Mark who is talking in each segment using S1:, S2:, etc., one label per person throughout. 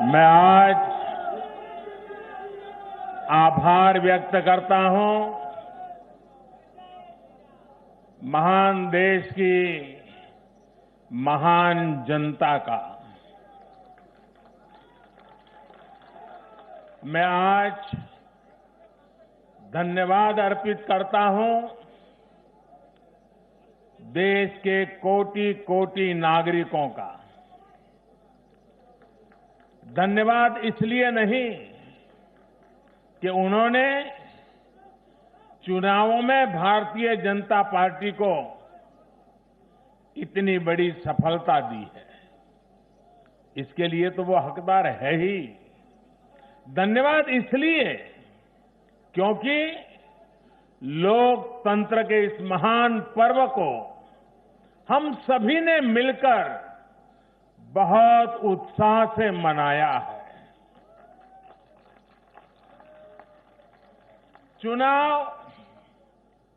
S1: मैं आज आभार व्यक्त करता हूं महान देश की महान जनता का। मैं आज धन्यवाद अर्पित करता हूं देश के कोटि कोटि नागरिकों का। धन्यवाद इसलिए नहीं कि उन्होंने चुनावों में भारतीय जनता पार्टी को इतनी बड़ी सफलता दी है, इसके लिए तो वो हकदार है ही। धन्यवाद इसलिए क्योंकि लोकतंत्र के इस महान पर्व को हम सभी ने मिलकर बहुत उत्साह से मनाया है। चुनाव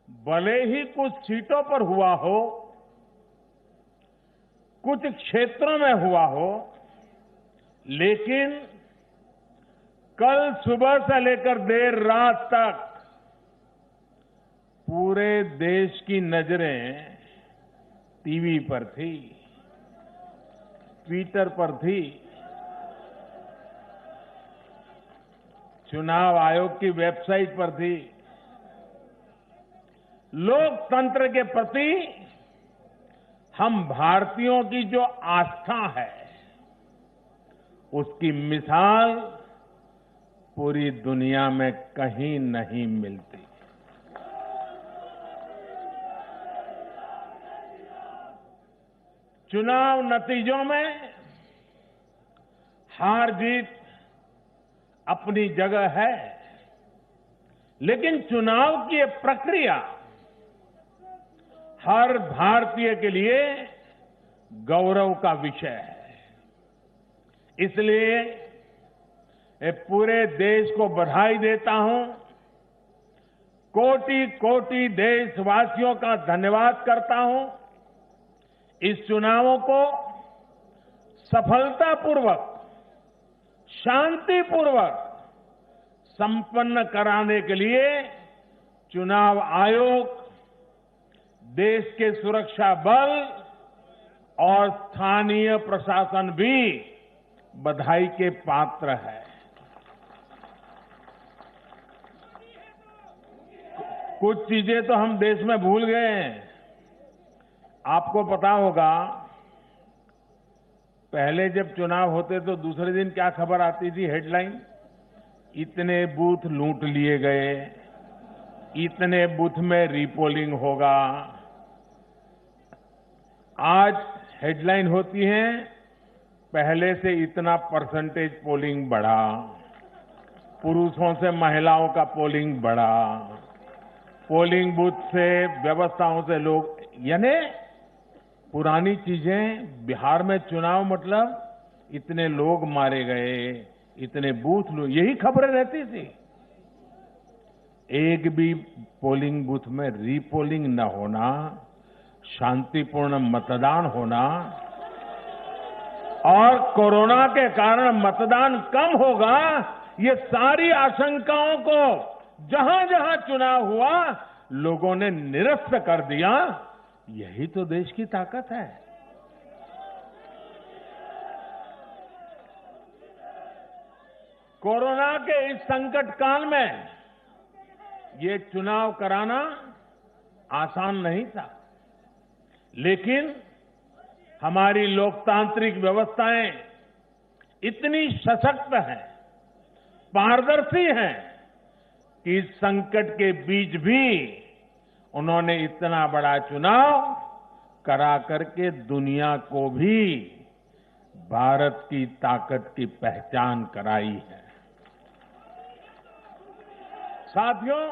S1: भले ही कुछ सीटों पर हुआ हो, कुछ क्षेत्रों में हुआ हो, लेकिन कल सुबह से लेकर देर रात तक पूरे देश की नजरें टीवी पर थी, ट्विटर पर थी, चुनाव आयोग की वेबसाइट पर थी। लोकतंत्र के प्रति हम भारतीयों की जो आस्था है, उसकी मिसाल पूरी दुनिया में कहीं नहीं मिलती। चुनाव नतीजों में हार जीत अपनी जगह है, लेकिन चुनाव की ये प्रक्रिया हर भारतीय के लिए गौरव का विषय है। इसलिए मैं पूरे देश को बधाई देता हूं, कोटि कोटि देशवासियों का धन्यवाद करता हूं। इस चुनावों को सफलतापूर्वक, शांतिपूर्वक संपन्न कराने के लिए चुनाव आयोग, देश के सुरक्षा बल और स्थानीय प्रशासन भी बधाई के पात्र है। कुछ चीजें तो हम देश में भूल गए हैं। आपको पता होगा, पहले जब चुनाव होते तो दूसरे दिन क्या खबर आती थी? हेडलाइन, इतने बूथ लूट लिए गए, इतने बूथ में रीपोलिंग होगा। आज हेडलाइन होती है, पहले से इतना परसेंटेज पोलिंग बढ़ा, पुरुषों से महिलाओं का पोलिंग बढ़ा, पोलिंग बूथ से व्यवस्थाओं से लोग, यानी पुरानी चीजें। बिहार में चुनाव मतलब इतने लोग मारे गए, इतने बूथ लोग, यही खबरें रहती थी। एक भी पोलिंग बूथ में रीपोलिंग न होना, शांतिपूर्ण मतदान होना और कोरोना के कारण मतदान कम होगा, ये सारी आशंकाओं को जहां जहां चुनाव हुआ लोगों ने निरस्त कर दिया। यही तो देश की ताकत है। कोरोना के इस संकट काल में ये चुनाव कराना आसान नहीं था, लेकिन हमारी लोकतांत्रिक व्यवस्थाएं इतनी सशक्त हैं, पारदर्शी हैं कि इस संकट के बीच भी उन्होंने इतना बड़ा चुनाव करा करके दुनिया को भी भारत की ताकत की पहचान कराई है। साथियों,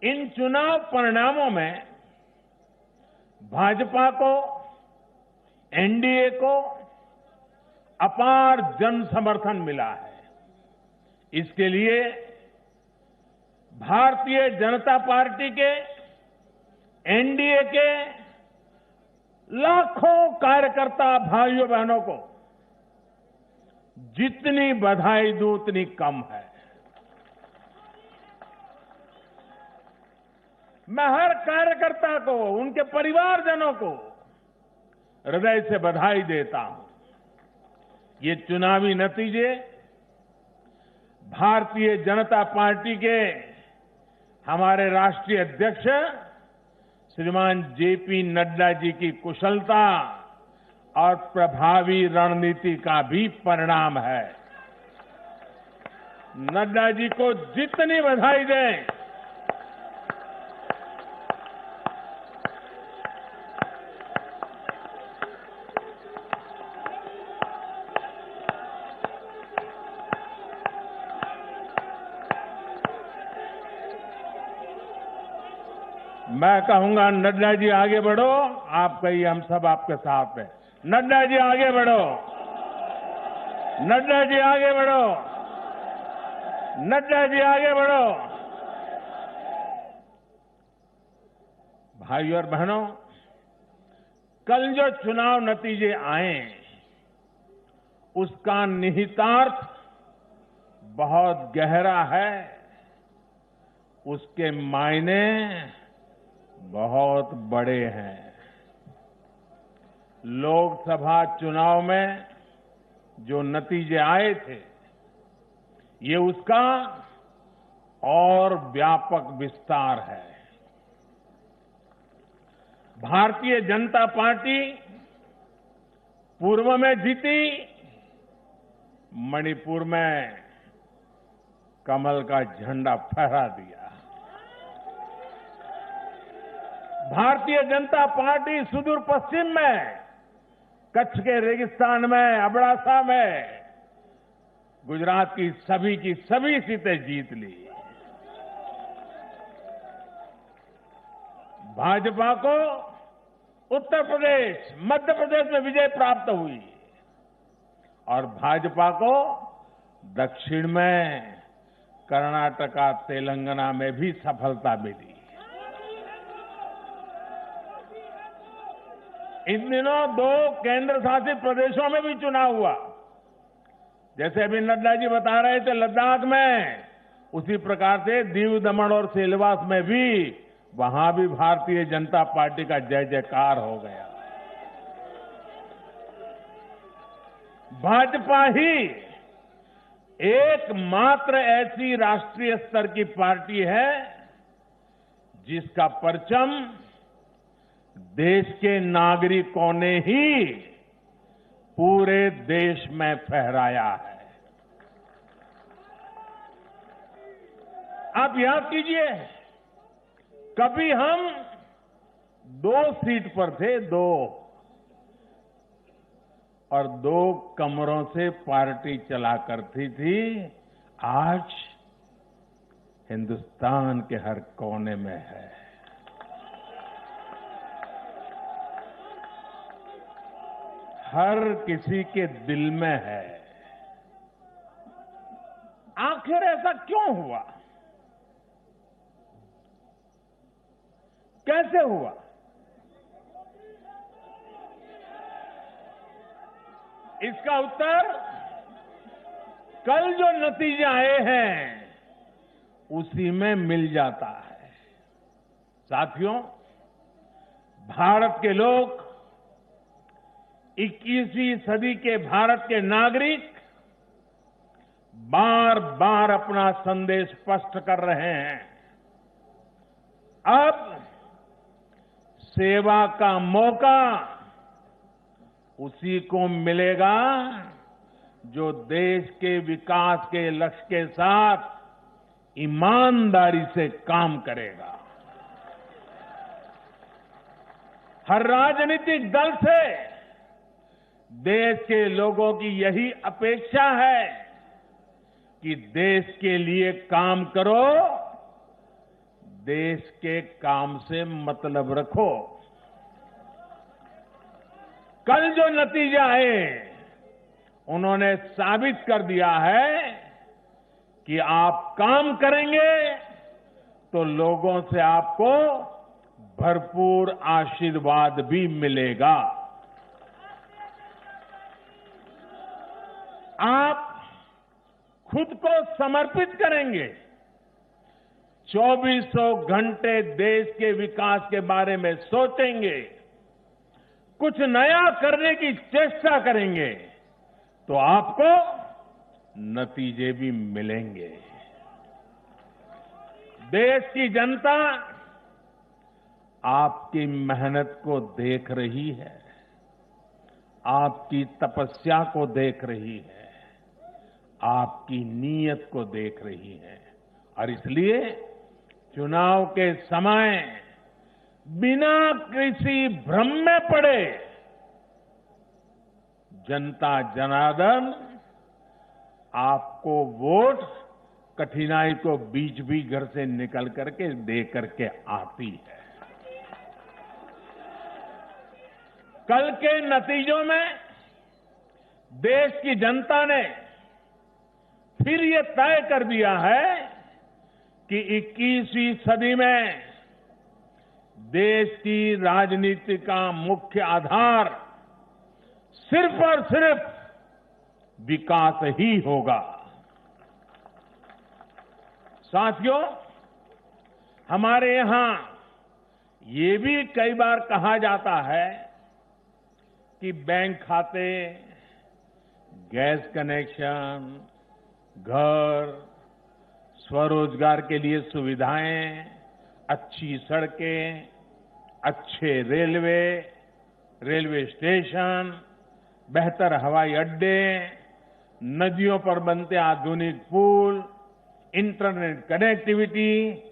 S1: इन चुनाव परिणामों में भाजपा को, एनडीए को अपार जन समर्थन मिला है। इसके लिए भारतीय जनता पार्टी के, एनडीए के लाखों कार्यकर्ता भाइयों बहनों को जितनी बधाई दूं उतनी कम है। मैं हर कार्यकर्ता को, उनके परिवारजनों को हृदय से बधाई देता हूं। ये चुनावी नतीजे भारतीय जनता पार्टी के हमारे राष्ट्रीय अध्यक्ष श्रीमान जेपी नड्डा जी की कुशलता और प्रभावी रणनीति का भी परिणाम है। नड्डा जी को जितनी बधाई दें मैं कहूंगा, नड्डा जी आगे बढ़ो, आप कहिए हम सब आपके साथ हैं। नड्डा जी आगे बढ़ो, नड्डा जी आगे बढ़ो, नड्डा जी आगे बढ़ो। भाइयों और बहनों, कल जो चुनाव नतीजे आए उसका निहितार्थ बहुत गहरा है, उसके मायने बहुत बड़े हैं। लोकसभा चुनाव में जो नतीजे आए थे, ये उसका और व्यापक विस्तार है। भारतीय जनता पार्टी पूर्व में जीती, मणिपुर में कमल का झंडा फहरा दिया। भारतीय जनता पार्टी सुदूर पश्चिम में, कच्छ के रेगिस्तान में, अबड़ासा में गुजरात की सभी सीटें जीत ली। भाजपा को उत्तर प्रदेश, मध्य प्रदेश में विजय प्राप्त हुई और भाजपा को दक्षिण में कर्नाटका, तेलंगाना में भी सफलता मिली। इन दिनों 2 केंद्र शासित प्रदेशों में भी चुनाव हुआ। जैसे अभी नड्डा जी बता रहे थे लद्दाख में, उसी प्रकार से दीव, दमन और सिलवास में भी, वहां भी भारतीय जनता पार्टी का जय जयकार हो गया। भाजपा ही एकमात्र ऐसी राष्ट्रीय स्तर की पार्टी है जिसका परचम देश के नागरिकों ने ही पूरे देश में फहराया है। आप याद कीजिए, कभी हम 2 सीट पर थे, 2 और 2 कमरों से पार्टी चला करती थी। आज हिंदुस्तान के हर कोने में है। हर किसी के दिल में है। आखिर ऐसा क्यों हुआ? कैसे हुआ? इसका उत्तर कल जो नतीजे आए हैं उसी में मिल जाता है। साथियों, भारत के लोग, 21वीं सदी के भारत के नागरिक बार बार अपना संदेश स्पष्ट कर रहे हैं। अब सेवा का मौका उसी को मिलेगा जो देश के विकास के लक्ष्य के साथ ईमानदारी से काम करेगा। हर राजनीतिक दल से देश के लोगों की यही अपेक्षा है कि देश के लिए काम करो, देश के काम से मतलब रखो। कल जो नतीजे आए उन्होंने साबित कर दिया है कि आप काम करेंगे तो लोगों से आपको भरपूर आशीर्वाद भी मिलेगा। आप खुद को समर्पित करेंगे, 2400 घंटे देश के विकास के बारे में सोचेंगे, कुछ नया करने की चेष्टा करेंगे, तो आपको नतीजे भी मिलेंगे। देश की जनता आपकी मेहनत को देख रही है, आपकी तपस्या को देख रही है, आपकी नीयत को देख रही है और इसलिए चुनाव के समय बिना किसी भ्रम में पड़े जनता जनार्दन आपको वोट कठिनाई को बीच भी घर से निकल करके दे करके आती है। कल के नतीजों में देश की जनता ने फिर ये तय कर दिया है कि 21वीं सदी में देश की राजनीति का मुख्य आधार सिर्फ और सिर्फ विकास ही होगा। साथियों, हमारे यहां ये भी कई बार कहा जाता है कि बैंक खाते, गैस कनेक्शन, घर, स्वरोजगार के लिए सुविधाएं, अच्छी सड़कें, अच्छे रेलवे स्टेशन, बेहतर हवाई अड्डे, नदियों पर बनते आधुनिक पुल, इंटरनेट कनेक्टिविटी,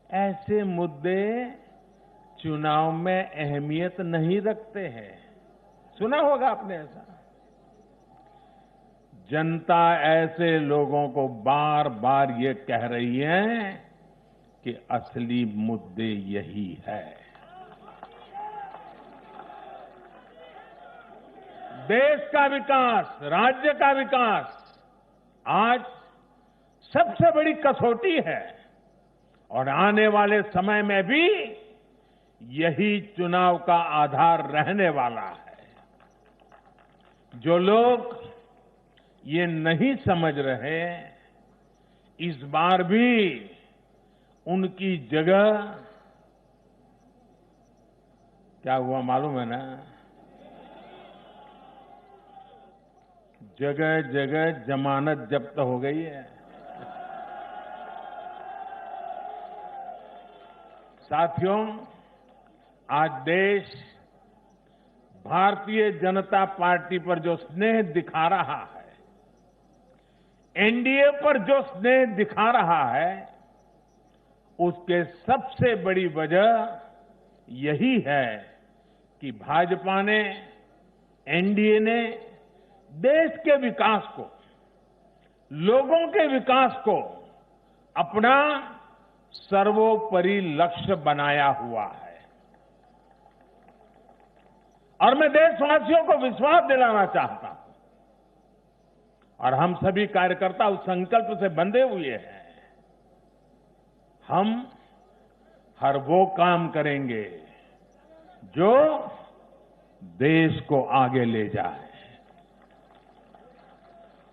S1: ऐसे मुद्दे चुनाव में अहमियत नहीं रखते हैं। सुना होगा आपने ऐसा। जनता ऐसे लोगों को बार बार ये कह रही है कि असली मुद्दे यही है। देश का विकास, राज्य का विकास आज सबसे बड़ी कसौटी है और आने वाले समय में भी यही चुनाव का आधार रहने वाला है। जो लोग ये नहीं समझ रहे, इस बार भी उनकी जगह क्या हुआ मालूम है ना? जगह जगह जमानत जब्त हो गई है। साथियों, आज देश भारतीय जनता पार्टी पर जो स्नेह दिखा रहा है, एनडीए पर जो स्नेह दिखा रहा है, उसके सबसे बड़ी वजह यही है कि भाजपा ने, एनडीए ने देश के विकास को, लोगों के विकास को अपना सर्वोपरि लक्ष्य बनाया हुआ है। और मैं देशवासियों को विश्वास दिलाना चाहता हूं और हम सभी कार्यकर्ता उस संकल्प से बंधे हुए हैं। हम हर वो काम करेंगे जो देश को आगे ले जाए।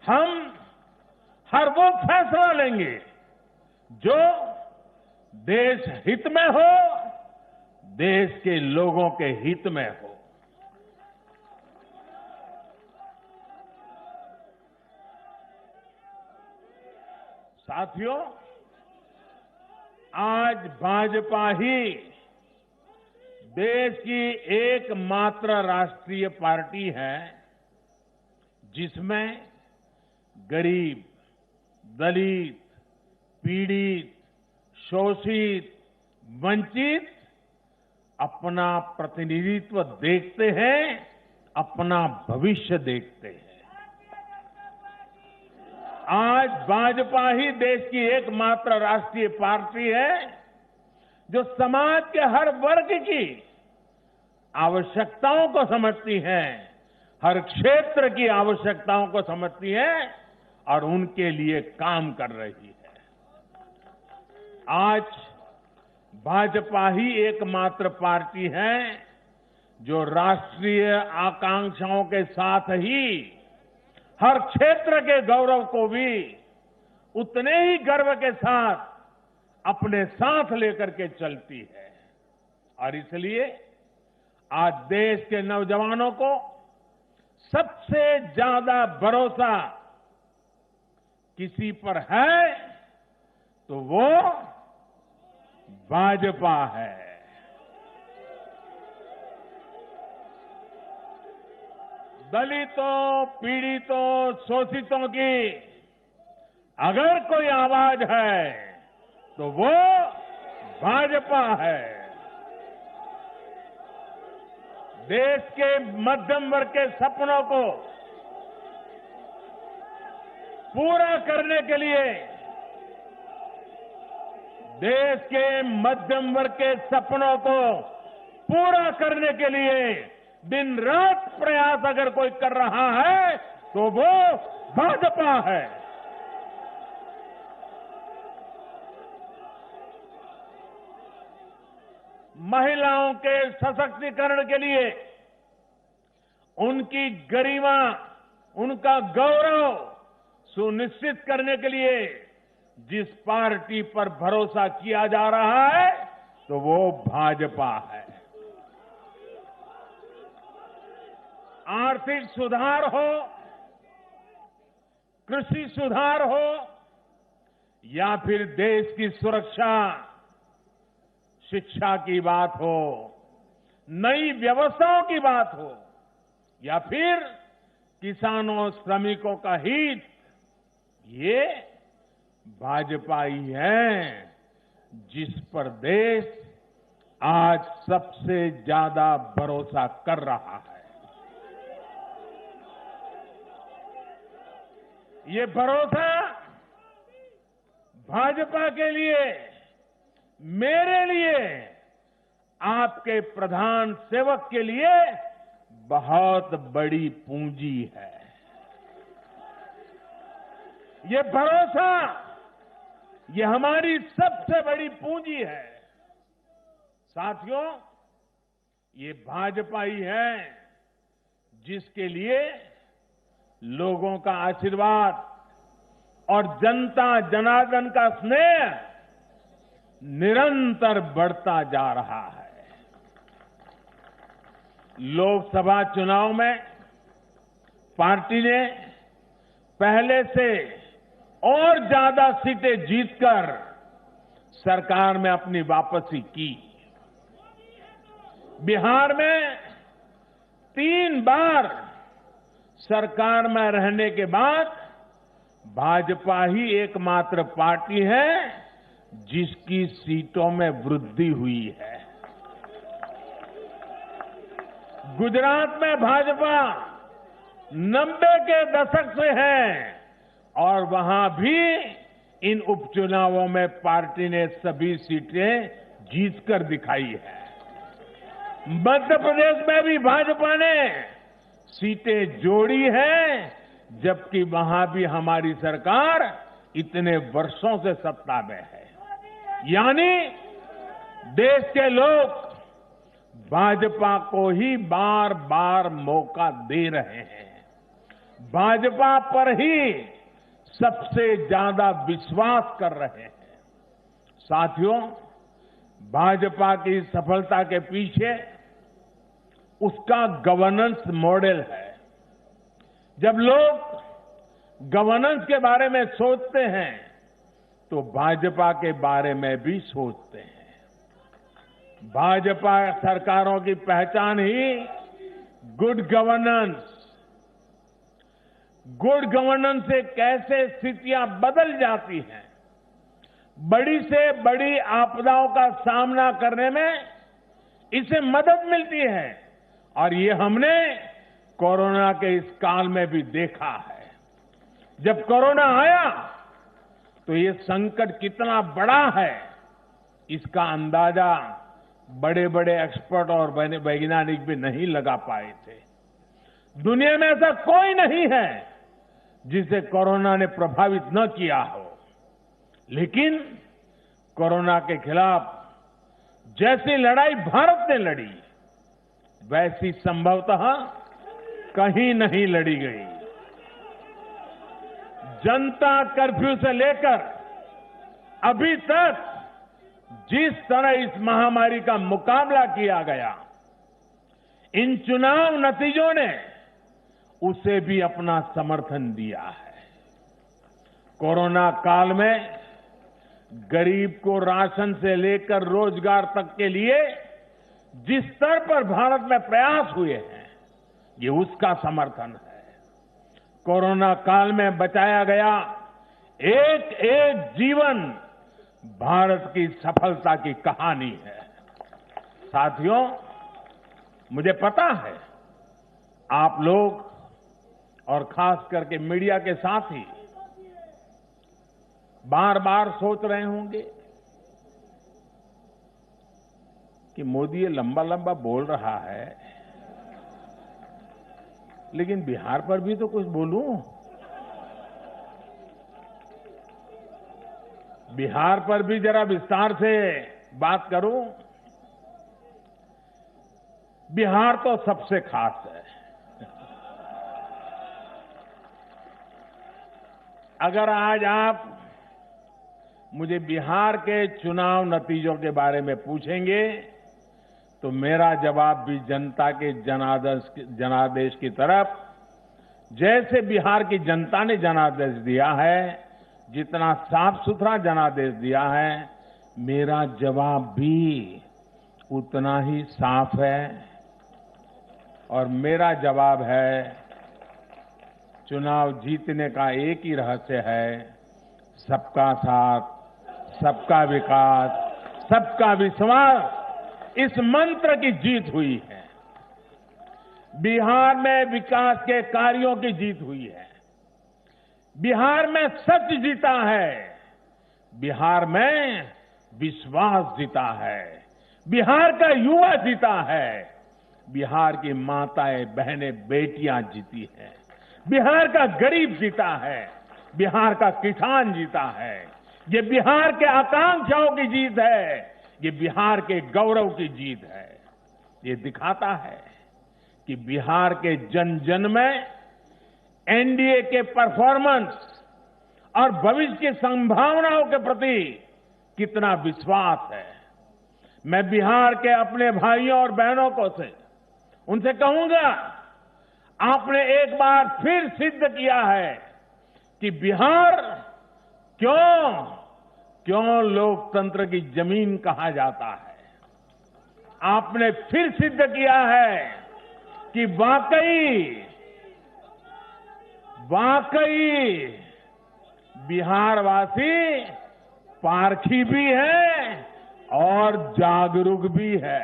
S1: हम हर वो फैसला लेंगे जो देश हित में हो, देश के लोगों के हित में हो। साथियों, आज भाजपा ही देश की एकमात्र राष्ट्रीय पार्टी है जिसमें गरीब, दलित, पीड़ित, शोषित, वंचित अपना प्रतिनिधित्व देखते हैं, अपना भविष्य देखते हैं। आज भाजपा ही देश की एकमात्र राष्ट्रीय पार्टी है जो समाज के हर वर्ग की आवश्यकताओं को समझती है, हर क्षेत्र की आवश्यकताओं को समझती है और उनके लिए काम कर रही है। आज भाजपा ही एकमात्र पार्टी है जो राष्ट्रीय आकांक्षाओं के साथ ही हर क्षेत्र के गौरव को भी उतने ही गर्व के साथ अपने साथ लेकर के चलती है। और इसलिए आज देश के नौजवानों को सबसे ज्यादा भरोसा किसी पर है तो वो भाजपा है। दलितों, पीड़ितों, शोषितों की अगर कोई आवाज है तो वो भाजपा है। देश के मध्यम वर्ग के सपनों को पूरा करने के लिए, देश के मध्यम वर्ग के सपनों को पूरा करने के लिए दिन रात प्रयास अगर कोई कर रहा है तो वो भाजपा है। महिलाओं के सशक्तिकरण के लिए, उनकी गरिमा, उनका गौरव सुनिश्चित करने के लिए जिस पार्टी पर भरोसा किया जा रहा है तो वो भाजपा है। आर्थिक सुधार हो, कृषि सुधार हो या फिर देश की सुरक्षा, शिक्षा की बात हो, नई व्यवस्थाओं की बात हो या फिर किसानों, श्रमिकों का हित, ये भाजपा ही है जिस पर देश आज सबसे ज्यादा भरोसा कर रहा है। ये भरोसा भाजपा के लिए, मेरे लिए, आपके प्रधान सेवक के लिए बहुत बड़ी पूंजी है। ये भरोसा, ये हमारी सबसे बड़ी पूंजी है। साथियों, ये भाजपा ही है जिसके लिए लोगों का आशीर्वाद और जनता जनार्दन का स्नेह निरंतर बढ़ता जा रहा है। लोकसभा चुनाव में पार्टी ने पहले से और ज्यादा सीटें जीतकर सरकार में अपनी वापसी की। बिहार में 3 बार सरकार में रहने के बाद भाजपा ही एकमात्र पार्टी है जिसकी सीटों में वृद्धि हुई है। गुजरात में भाजपा 90 के दशक से है और वहां भी इन उपचुनावों में पार्टी ने सभी सीटें जीतकर दिखाई है। मध्य प्रदेश में भी भाजपा ने सीटें जोड़ी है, जबकि वहां भी हमारी सरकार इतने वर्षों से सत्ता में है। यानी देश के लोग भाजपा को ही बार बार मौका दे रहे हैं। भाजपा पर ही सबसे ज्यादा विश्वास कर रहे हैं। साथियों, भाजपा की सफलता के पीछे उसका गवर्नेंस मॉडल है। जब लोग गवर्नेंस के बारे में सोचते हैं तो भाजपा के बारे में भी सोचते हैं। भाजपा सरकारों की पहचान ही गुड गवर्नेंस, गुड गवर्नेंस से कैसे स्थितियां बदल जाती हैं, बड़ी से बड़ी आपदाओं का सामना करने में इसे मदद मिलती है। और ये हमने कोरोना के इस काल में भी देखा है। जब कोरोना आया तो ये संकट कितना बड़ा है, इसका अंदाजा बड़े बड़े एक्सपर्ट और वैज्ञानिक भी नहीं लगा पाए थे। दुनिया में ऐसा कोई नहीं है जिसे कोरोना ने प्रभावित न किया हो। लेकिन कोरोना के खिलाफ जैसी लड़ाई भारत ने लड़ी, वैसी संभवतः कहीं नहीं लड़ी गई। जनता कर्फ्यू से लेकर अभी तक जिस तरह इस महामारी का मुकाबला किया गया, इन चुनाव नतीजों ने उसे भी अपना समर्थन दिया है। कोरोना काल में गरीब को राशन से लेकर रोजगार तक के लिए जिस स्तर पर भारत में प्रयास हुए हैं, ये उसका समर्थन है। कोरोना काल में बचाया गया एक एक जीवन भारत की सफलता की कहानी है। साथियों, मुझे पता है आप लोग और खास करके मीडिया के साथी बार बार सोच रहे होंगे कि मोदी ये लंबा लंबा बोल रहा है, लेकिन बिहार पर भी तो कुछ बोलूं। बिहार पर भी जरा विस्तार से बात करूं। बिहार तो सबसे खास है। अगर आज आप मुझे बिहार के चुनाव नतीजों के बारे में पूछेंगे तो मेरा जवाब भी जनता के जनादेश की तरफ, जैसे बिहार की जनता ने जनादेश दिया है, जितना साफ सुथरा जनादेश दिया है, मेरा जवाब भी उतना ही साफ है। और मेरा जवाब है, चुनाव जीतने का एक ही रहस्य है, सबका साथ, सबका विकास, सबका विश्वास। इस मंत्र की जीत हुई है। बिहार में विकास के कार्यों की जीत हुई है। बिहार में सच जीता है। बिहार में विश्वास जीता है। बिहार का युवा जीता है। बिहार की माताएं, बहनें, बेटियां जीती हैं। बिहार का गरीब जीता है। बिहार का किसान जीता है। ये बिहार के आकांक्षाओं की जीत है। ये बिहार के गौरव की जीत है। ये दिखाता है कि बिहार के जन जन में एनडीए के परफॉर्मेंस और भविष्य की संभावनाओं के प्रति कितना विश्वास है। मैं बिहार के अपने भाइयों और बहनों को उनसे कहूंगा, आपने एक बार फिर सिद्ध किया है कि बिहार क्यों लोकतंत्र की जमीन कहा जाता है। आपने फिर सिद्ध किया है कि वाकई बिहारवासी पारखी भी है और जागरूक भी है।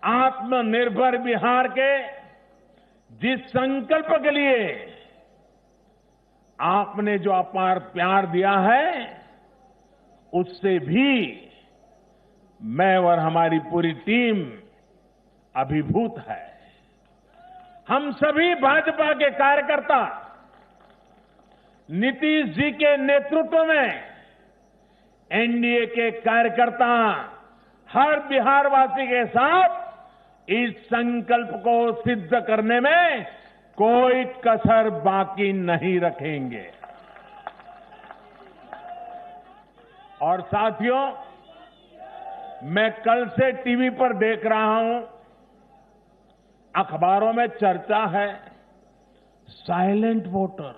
S1: आत्मनिर्भर बिहार के जिस संकल्प के लिए आपने जो अपार प्यार दिया है, उससे भी मैं और हमारी पूरी टीम अभिभूत है। हम सभी भाजपा के कार्यकर्ता नीतीश जी के नेतृत्व में एनडीए के कार्यकर्ता हर बिहारवासी के साथ इस संकल्प को सिद्ध करने में कोई कसर बाकी नहीं रखेंगे। और साथियों, मैं कल से टीवी पर देख रहा हूं, अखबारों में चर्चा है साइलेंट वोटर।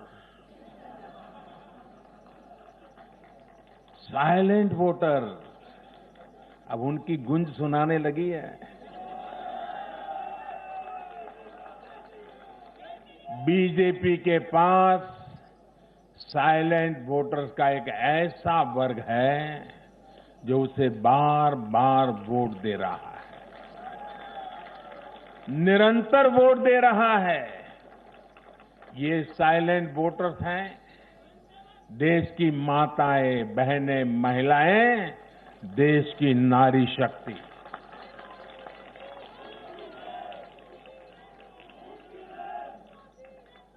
S1: साइलेंट वोटर अब उनकी गूंज सुनाने लगी है। बीजेपी के पास साइलेंट वोटर्स का एक ऐसा वर्ग है जो उसे बार बार वोट दे रहा है, निरंतर वोट दे रहा है। ये साइलेंट वोटर्स हैं देश की माताएं, बहनें, महिलाएं, देश की नारी शक्ति।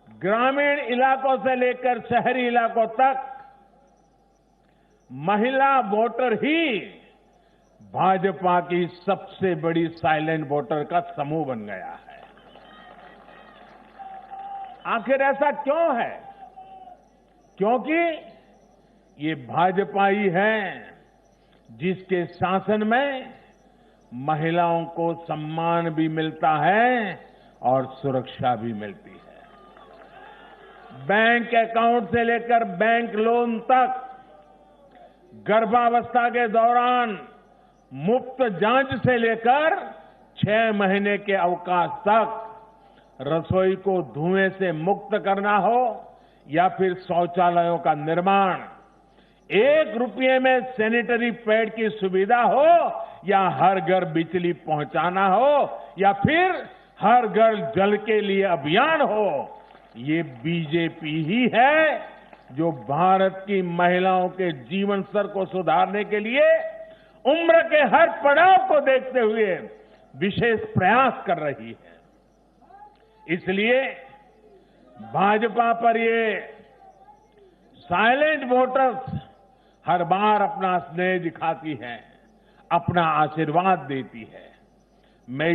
S1: ग्रामीण इलाकों से लेकर शहरी इलाकों तक महिला वोटर ही भाजपा की सबसे बड़ी साइलेंट वोटर का समूह बन गया है। आखिर ऐसा क्यों है? क्योंकि ये भाजपा ही है जिसके शासन में महिलाओं को सम्मान भी मिलता है और सुरक्षा भी मिलती है। बैंक अकाउंट से लेकर बैंक लोन तक, गर्भावस्था के दौरान मुफ्त जांच से लेकर 6 महीने के अवकाश तक, रसोई को धुएं से मुक्त करना हो या फिर शौचालयों का निर्माण, 1 रुपये में सैनिटरी पैड की सुविधा हो या हर घर बिजली पहुंचाना हो या फिर हर घर जल के लिए अभियान हो, ये बीजेपी ही है जो भारत की महिलाओं के जीवन स्तर को सुधारने के लिए उम्र के हर पड़ाव को देखते हुए विशेष प्रयास कर रही है। इसलिए भाजपा पर ये साइलेंट वोटर्स हर बार अपना स्नेह दिखाती है, अपना आशीर्वाद देती है। मैं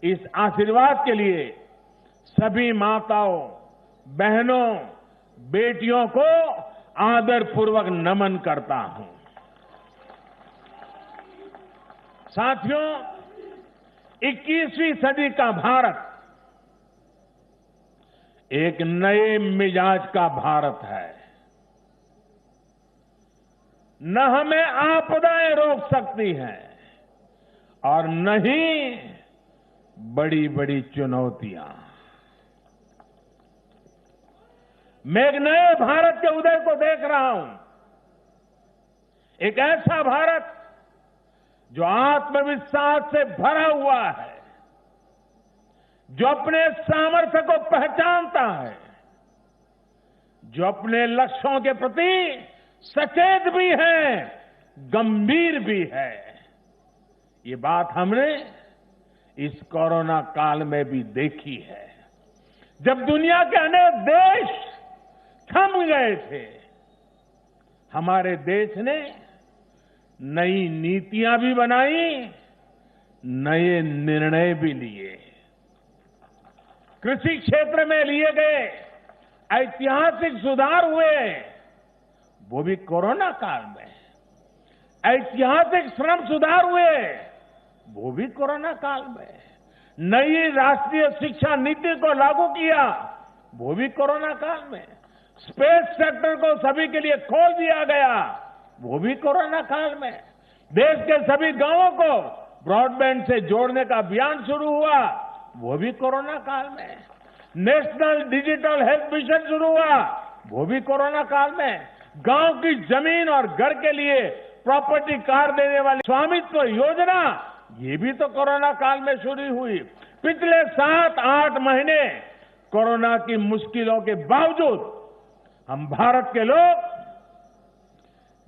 S1: इस आशीर्वाद के लिए सभी माताओं, बहनों, बेटियों को आदरपूर्वक नमन करता हूं। साथियों, 21वीं सदी का भारत एक नए मिजाज का भारत है। न हमें आपदाएं रोक सकती हैं और न ही बड़ी बड़ी चुनौतियां। मैं एक नए भारत के उदय को देख रहा हूं, एक ऐसा भारत जो आत्मविश्वास से भरा हुआ है, जो अपने सामर्थ्य को पहचानता है, जो अपने लक्ष्यों के प्रति सचेत भी है, गंभीर भी है। ये बात हमने इस कोरोना काल में भी देखी है, जब दुनिया के अनेक देश थम गए थे। हमारे देश ने नई नीतियां भी बनाई, नए निर्णय भी लिए। कृषि क्षेत्र में लिए गए ऐतिहासिक सुधार हुए, वो भी कोरोना काल में। ऐतिहासिक श्रम सुधार हुए, वो भी कोरोना काल में। नई राष्ट्रीय शिक्षा नीति को लागू किया, वो भी कोरोना काल में। स्पेस सेक्टर को सभी के लिए खोल दिया गया, वो भी कोरोना काल में। देश के सभी गांवों को ब्रॉडबैंड से जोड़ने का अभियान शुरू हुआ, वो भी कोरोना काल में। नेशनल डिजिटल हेल्थ मिशन शुरू हुआ, वो भी कोरोना काल में। गांव की जमीन और घर के लिए प्रॉपर्टी कार्ड देने वाली स्वामित्व योजना, ये भी तो कोरोना काल में शुरू हुई। पिछले 7-8 महीने कोरोना की मुश्किलों के बावजूद हम भारत के लोग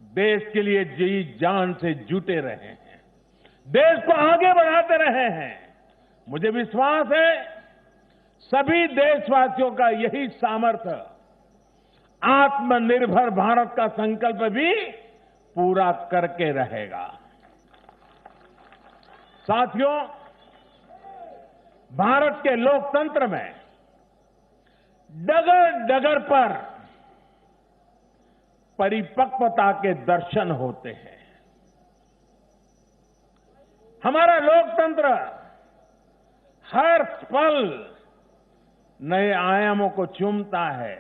S1: देश के लिए जी जान से जुटे रहे हैं, देश को आगे बढ़ाते रहे हैं। मुझे विश्वास है सभी देशवासियों का यही सामर्थ्य आत्मनिर्भर भारत का संकल्प भी पूरा करके रहेगा। साथियों, भारत के लोकतंत्र में डगर डगर पर परिपक्वता के दर्शन होते हैं। हमारा लोकतंत्र हर पल नए आयामों को चूमता है,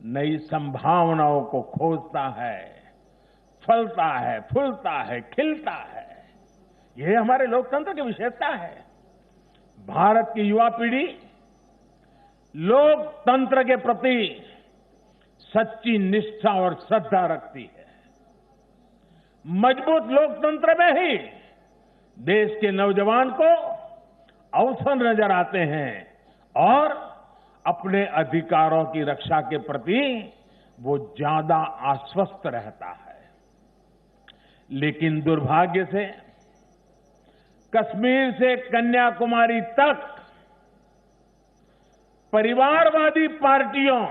S1: नई संभावनाओं को खोजता है, फलता है, फूलता है, खिलता है। यह हमारे लोकतंत्र की विशेषता है। भारत की युवा पीढ़ी लोकतंत्र के प्रति सच्ची निष्ठा और श्रद्धा रखती है। मजबूत लोकतंत्र में ही देश के नौजवान को अवसर नजर आते हैं और अपने अधिकारों की रक्षा के प्रति वो ज्यादा आश्वस्त रहता है। लेकिन दुर्भाग्य से कश्मीर से कन्याकुमारी तक परिवारवादी पार्टियों,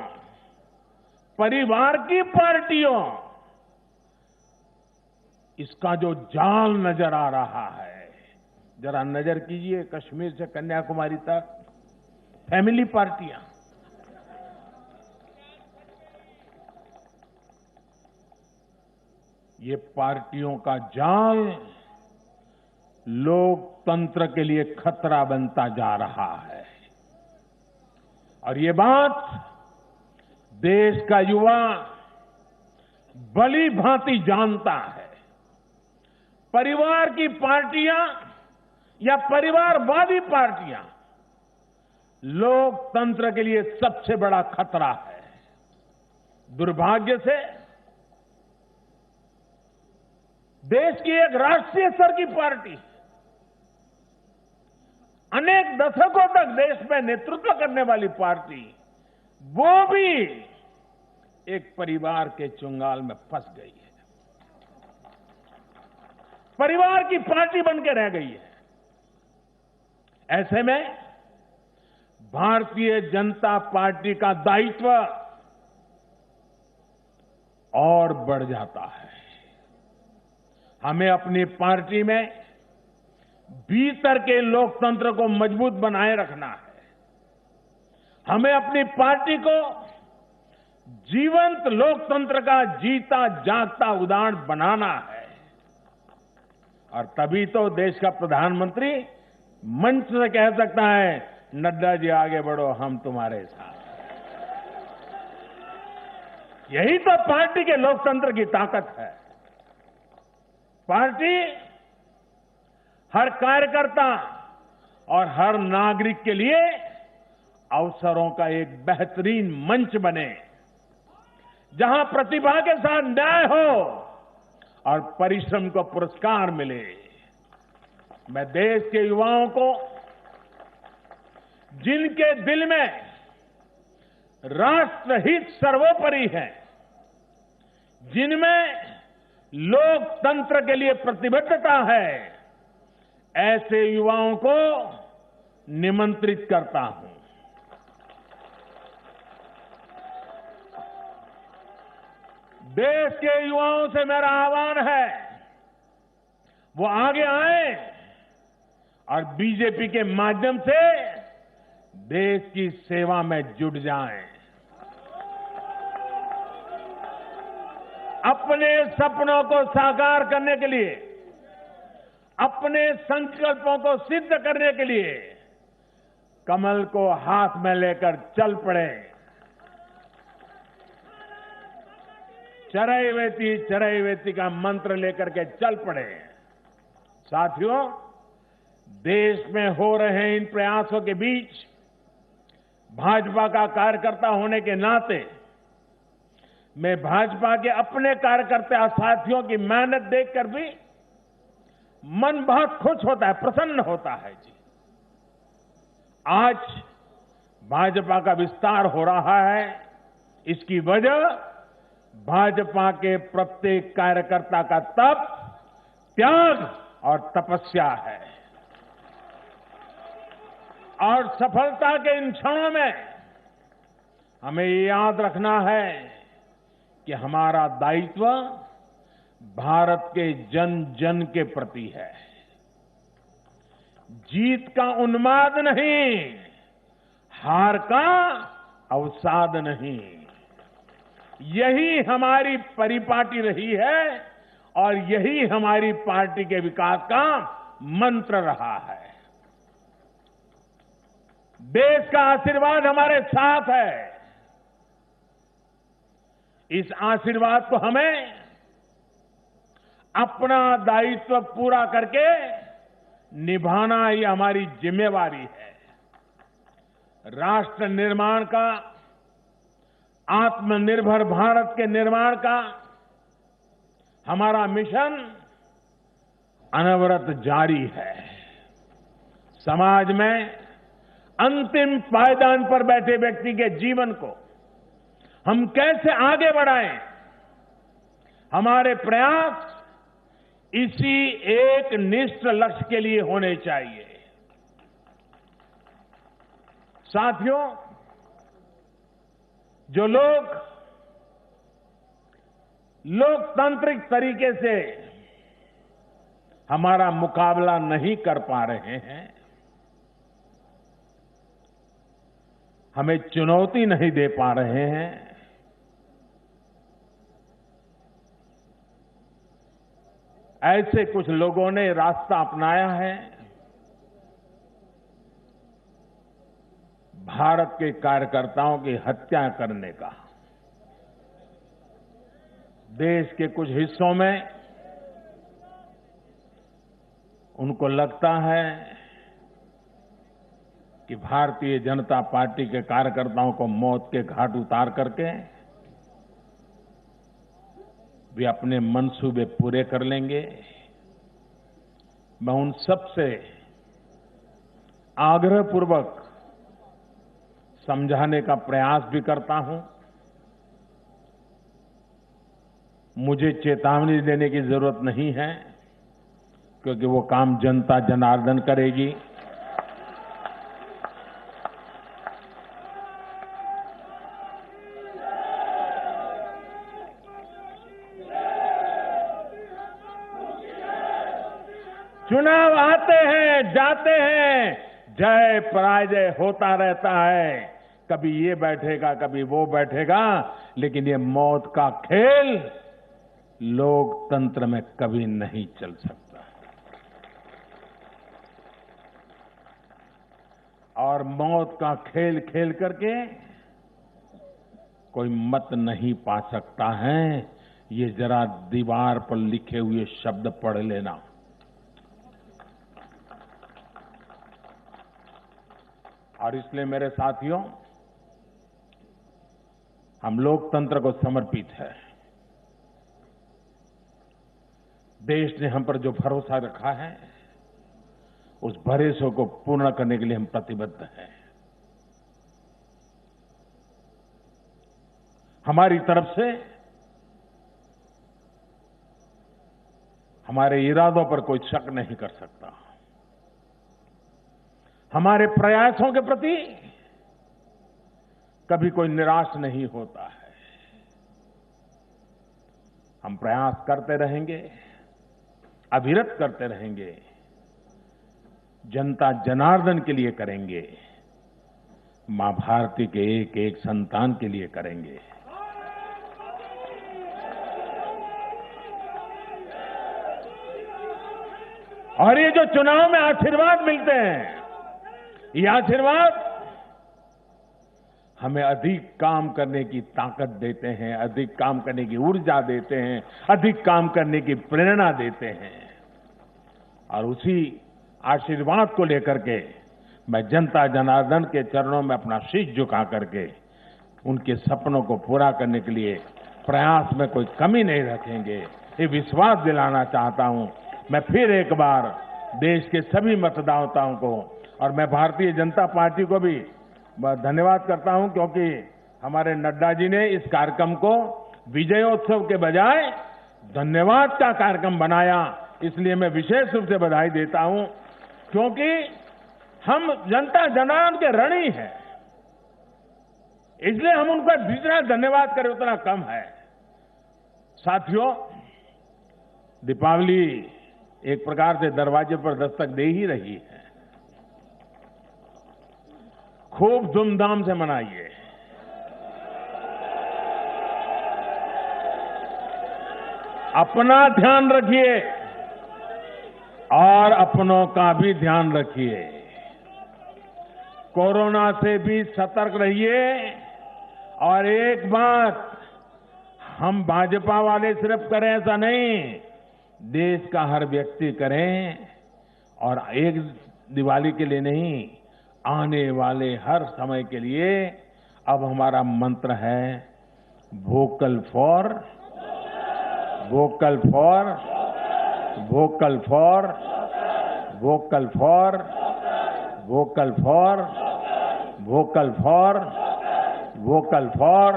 S1: परिवार की पार्टियों, इसका जो जाल नजर आ रहा है, जरा नजर कीजिए कश्मीर से कन्याकुमारी तक। फैमिली पार्टियां। ये पार्टियों का जाल लोकतंत्र के लिए खतरा बनता जा रहा है और ये बात देश का युवा भली भांति जानता है। परिवार की पार्टियां या परिवारवादी पार्टियां लोकतंत्र के लिए सबसे बड़ा खतरा है। दुर्भाग्य से देश की एक राष्ट्रीय स्तर की पार्टी अनेक दशकों तक देश में नेतृत्व करने वाली पार्टी, वो भी एक परिवार के चुंगाल में फंस गई है, परिवार की पार्टी बन के रह गई है। ऐसे में भारतीय जनता पार्टी का दायित्व और बढ़ जाता है। हमें अपनी पार्टी में भीतर के लोकतंत्र को मजबूत बनाए रखना है। हमें अपनी पार्टी को जीवंत लोकतंत्र का जीता जागता उदाहरण बनाना है और तभी तो देश का प्रधानमंत्री मंच से कह सकता है, नड्डा जी आगे बढ़ो, हम तुम्हारे साथ। यही तो पार्टी के लोकतंत्र की ताकत है। पार्टी हर कार्यकर्ता और हर नागरिक के लिए अवसरों का एक बेहतरीन मंच बने, जहां प्रतिभा के साथ न्याय हो और परिश्रम को पुरस्कार मिले। मैं देश के युवाओं को, जिनके दिल में राष्ट्रहित सर्वोपरि है, जिनमें लोकतंत्र के लिए प्रतिबद्धता है, ऐसे युवाओं को निमंत्रित करता हूं। देश के युवाओं से मेरा आह्वान है, वो आगे आए और बीजेपी के माध्यम से देश की सेवा में जुट जाएं। अपने सपनों को साकार करने के लिए, अपने संकल्पों को सिद्ध करने के लिए कमल को हाथ में लेकर चल पड़े। चरैवेति का मंत्र लेकर के चल पड़े। साथियों, देश में हो रहे इन प्रयासों के बीच भाजपा का कार्यकर्ता होने के नाते मैं भाजपा के अपने कार्यकर्ता साथियों की मेहनत देखकर भी मन बहुत खुश होता है, प्रसन्न होता है जी। आज भाजपा का विस्तार हो रहा है, इसकी वजह भाजपा के प्रत्येक कार्यकर्ता का तप, त्याग और तपस्या है। और सफलता के इन क्षणों में हमें ये याद रखना है कि हमारा दायित्व भारत के जन जन के प्रति है। जीत का उन्माद नहीं, हार का अवसाद नहीं। यही हमारी परिपाटी रही है और यही हमारी पार्टी के विकास का मंत्र रहा है। देश का आशीर्वाद हमारे साथ है। इस आशीर्वाद को हमें अपना दायित्व पूरा करके निभाना ही हमारी जिम्मेवारी है। राष्ट्र निर्माण का, आत्मनिर्भर भारत के निर्माण का हमारा मिशन अनवरत जारी है। समाज में अंतिम पायदान पर बैठे व्यक्ति के जीवन को हम कैसे आगे बढ़ाएं, हमारे प्रयास इसी एक निष्ठ लक्ष्य के लिए होने चाहिए। साथियों, जो लोग लोकतांत्रिक तरीके से हमारा मुकाबला नहीं कर पा रहे हैं, हमें चुनौती नहीं दे पा रहे हैं, ऐसे कुछ लोगों ने रास्ता अपनाया है भारत के कार्यकर्ताओं की हत्या करने का। देश के कुछ हिस्सों में उनको लगता है कि भारतीय जनता पार्टी के कार्यकर्ताओं को मौत के घाट उतार करके वे अपने मंसूबे पूरे कर लेंगे। मैं उन सब से आग्रहपूर्वक समझाने का प्रयास भी करता हूं। मुझे चेतावनी देने की जरूरत नहीं है, क्योंकि वो काम जनता जनार्दन करेगी। चुनाव आते हैं, जाते हैं, जय पराजय होता रहता है। कभी ये बैठेगा, कभी वो बैठेगा, लेकिन ये मौत का खेल लोकतंत्र में कभी नहीं चल सकता। और मौत का खेल खेल करके कोई मत नहीं पा सकता है। ये जरा दीवार पर लिखे हुए शब्द पढ़ लेना। और इसलिए मेरे साथियों, हम लोकतंत्र को समर्पित है। देश ने हम पर जो भरोसा रखा है, उस भरोसे को पूर्ण करने के लिए हम प्रतिबद्ध हैं। हमारी तरफ से हमारे इरादों पर कोई शक नहीं कर सकता। हमारे प्रयासों के प्रति कभी कोई निराश नहीं होता है। हम प्रयास करते रहेंगे, अविरत करते रहेंगे, जनता जनार्दन के लिए करेंगे, मां भारती के एक एक संतान के लिए करेंगे। और ये जो चुनाव में आशीर्वाद मिलते हैं, ये आशीर्वाद हमें अधिक काम करने की ताकत देते हैं, अधिक काम करने की ऊर्जा देते हैं, अधिक काम करने की प्रेरणा देते हैं। और उसी आशीर्वाद को लेकर के मैं जनता जनार्दन के चरणों में अपना शीश झुका करके उनके सपनों को पूरा करने के लिए प्रयास में कोई कमी नहीं रखेंगे, ये विश्वास दिलाना चाहता हूं। मैं फिर एक बार देश के सभी मतदाताओं को और मैं भारतीय जनता पार्टी को भी धन्यवाद करता हूं, क्योंकि हमारे नड्डा जी ने इस कार्यक्रम को विजयोत्सव के बजाय धन्यवाद का कार्यक्रम बनाया। इसलिए मैं विशेष रूप से बधाई देता हूं, क्योंकि हम जनता जनार्दन के ऋणी हैं। इसलिए हम उनका जितना धन्यवाद करें उतना कम है। साथियों, दीपावली एक प्रकार से दरवाजे पर दस्तक दे ही रही है। खूब धूमधाम से मनाइए। अपना ध्यान रखिए और अपनों का भी ध्यान रखिए। कोरोना से भी सतर्क रहिए। और एक बात हम भाजपा वाले सिर्फ करें ऐसा नहीं, देश का हर व्यक्ति करें। और एक दिवाली के लिए नहीं, आने वाले हर समय के लिए अब हमारा मंत्र है vocal for vocal for vocal for vocal for vocal for vocal for vocal for,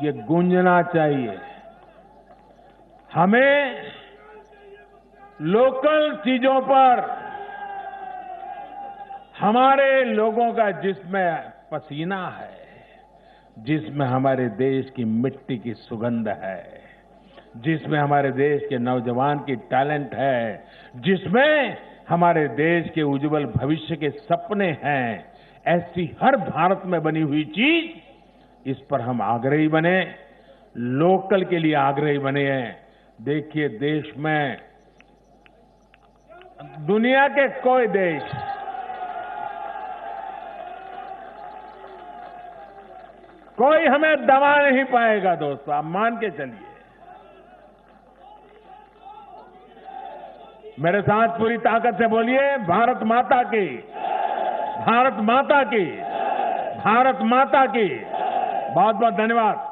S1: ये गूंजना चाहिए। हमें लोकल चीजों पर हमारे लोगों का जिसमें पसीना है, जिसमें हमारे देश की मिट्टी की सुगंध है, जिसमें हमारे देश के नौजवान की टैलेंट है, जिसमें हमारे देश के उज्जवल भविष्य के सपने हैं, ऐसी हर भारत में बनी हुई चीज, इस पर हम आग्रही बने, लोकल के लिए आग्रही बने हैं। देखिए, देश में दुनिया के कोई देश कोई हमें दबा नहीं पाएगा दोस्तों, आप मान के चलिए। मेरे साथ पूरी ताकत से बोलिए, भारत माता की, भारत माता की, भारत माता की। बहुत बहुत धन्यवाद।